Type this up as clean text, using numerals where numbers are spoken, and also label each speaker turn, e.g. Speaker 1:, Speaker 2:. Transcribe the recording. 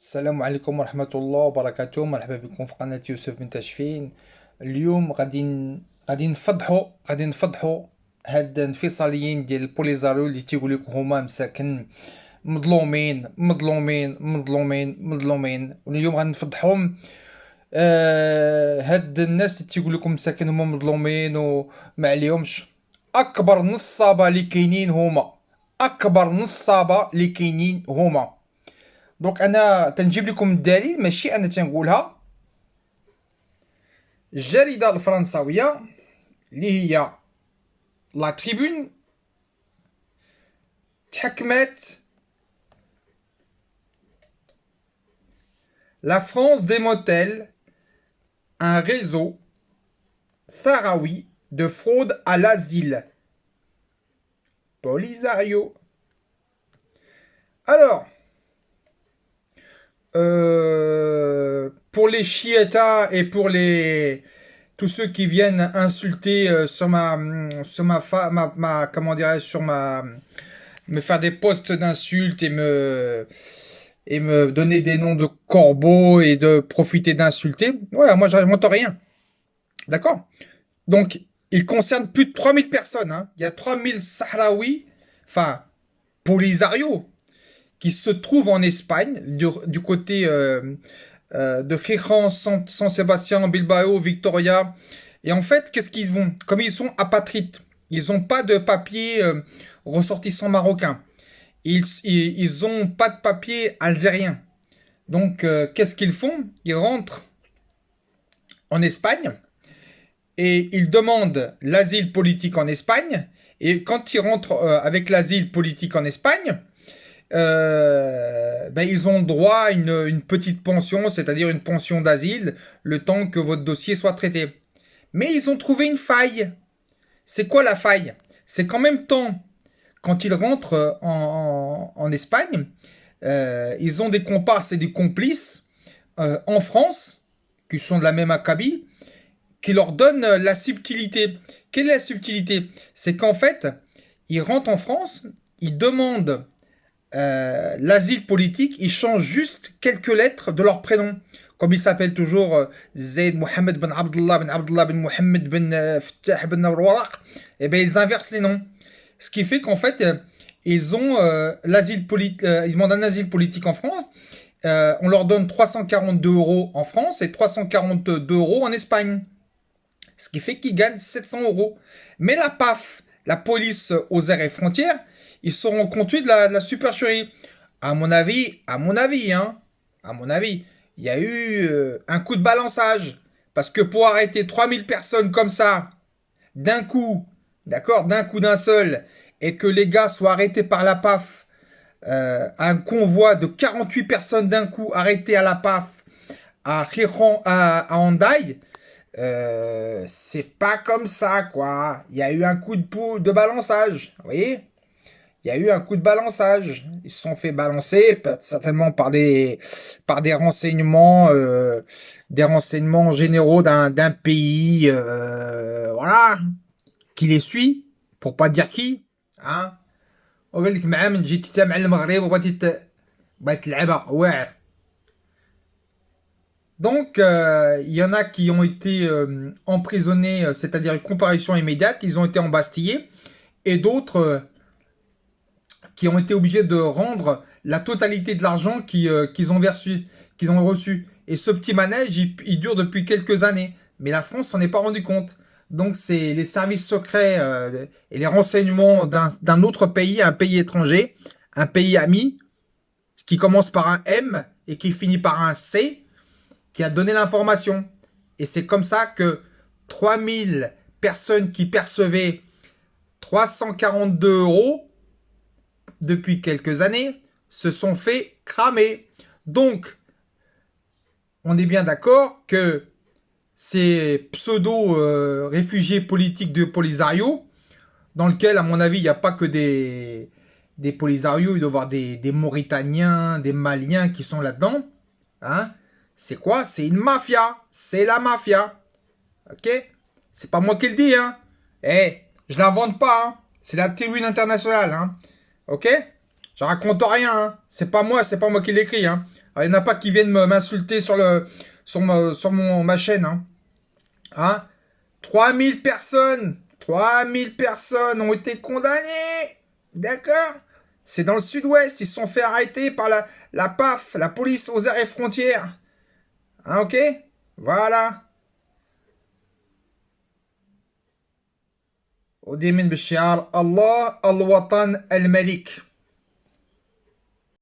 Speaker 1: السلام عليكم ورحمة الله وبركاته. مرحبا بكم في قناة يوسف بن تشفين. اليوم غادي نفضحوا هاد الانفصاليين ديال البوليزاريو اللي تيقول لك هما مساكن مظلومين. واليوم غنفضحهم. هاد الناس اللي تيقول لكم مساكن هما مظلومين وما عليهمش. اكبر نصابة اللي كاينين هما. دونك انا تنجيب لكم الدليل، ماشي انا تنقولها. الجريده الفرنساويه اللي هي لا تريبون تحكمت. La France démantèle un réseau sahraoui de fraude à l'asile. Polisario. Alors, pour les chiitas et pour tous ceux qui viennent insulter comment dirais-je, me faire des posts d'insultes et me donner des noms de corbeaux et de profiter d'insulter. Voilà, moi j'invente rien. D'accord? Donc, il concerne plus de 3000 personnes, hein. Il y a 3000 Sahraouis, enfin, Polisario, qui se trouvent en Espagne, du côté de Gijón, San Sébastien, Bilbao, Victoria. Et en fait, qu'est-ce qu'ils vont? Comme ils sont apatrides, ils n'ont pas de papier ressortissant marocain. Ils ont pas de papier algérien. Donc, qu'est-ce qu'ils font? Ils rentrent en Espagne et ils demandent l'asile politique en Espagne. Et quand ils rentrent avec l'asile politique en Espagne, ils ont droit à une petite pension, c'est-à-dire une pension d'asile, le temps que votre dossier soit traité. Mais ils ont trouvé une faille. C'est quoi la faille? C'est qu'en même temps, quand ils rentrent en Espagne, ils ont des comparses et des complices en France, qui sont de la même acabit, qui leur donnent la subtilité. Quelle est la subtilité? C'est qu'en fait, ils rentrent en France, ils demandent l'asile politique, ils changent juste quelques lettres de leur prénom. Comme ils s'appellent toujours Zaid Mohamed ben Abdullah ben Mohamed ben Fattah ben Waraq, et bien ils inversent les noms. Ce qui fait qu'en fait, ils ont l'asile politique, ils demandent un asile politique en France. On leur donne 342 € en France et 342 € en Espagne. Ce qui fait qu'ils gagnent 700 €. Mais la PAF, la police aux aires et frontières, ils seront conduits de la supercherie. À mon avis, il y a eu un coup de balançage. Parce que pour arrêter 3000 personnes comme ça, d'un coup, d'accord, d'un seul, et que les gars soient arrêtés par la PAF, un convoi de 48 personnes d'un coup arrêtées à la PAF, à Hendaye, c'est pas comme ça, quoi. Il y a eu un coup de balançage, vous voyez? Il y a eu un coup de balançage. Ils se sont fait balancer, certainement par des renseignements généraux d'un pays, voilà, qui les suit, pour pas dire qui, hein. وقال لك معاه من جيتي تاع مع المغرب وبغيتي تلعبها واعر. Donc, il y en a qui ont été emprisonnés, c'est-à-dire une comparution immédiate, ils ont été embastillés, et d'autres qui ont été obligés de rendre la totalité de l'argent qu'ils ont reçu. Et ce petit manège, il dure depuis quelques années. Mais la France s'en est pas rendu compte. Donc c'est les services secrets et les renseignements d'un autre pays, un pays étranger, un pays ami, qui commence par un M et qui finit par un C, qui a donné l'information. Et c'est comme ça que 3000 personnes qui percevaient 342 € depuis quelques années se sont fait cramer. Donc, on est bien d'accord que ces pseudo-réfugiés politiques de Polisario, dans lequel, à mon avis, il n'y a pas que des Polisario, il doit y avoir des Mauritaniens, des Maliens qui sont là-dedans. Hein? C'est quoi? C'est une mafia. C'est la mafia. Ok? C'est pas moi qui le dis, hein? Je l'invente pas, hein? C'est la tribune internationale, hein? Ok? Je raconte rien, hein. C'est pas moi qui l'écris, hein. Il n'y en a pas qui viennent m'insulter sur ma chaîne. Hein. 3000 personnes, 3000 personnes ont été condamnées. D'accord? C'est dans le sud-ouest, ils se sont fait arrêter par la PAF, la police aux aires et frontières. Ok? Voilà. ودي من بشعار الله الوطن الملك.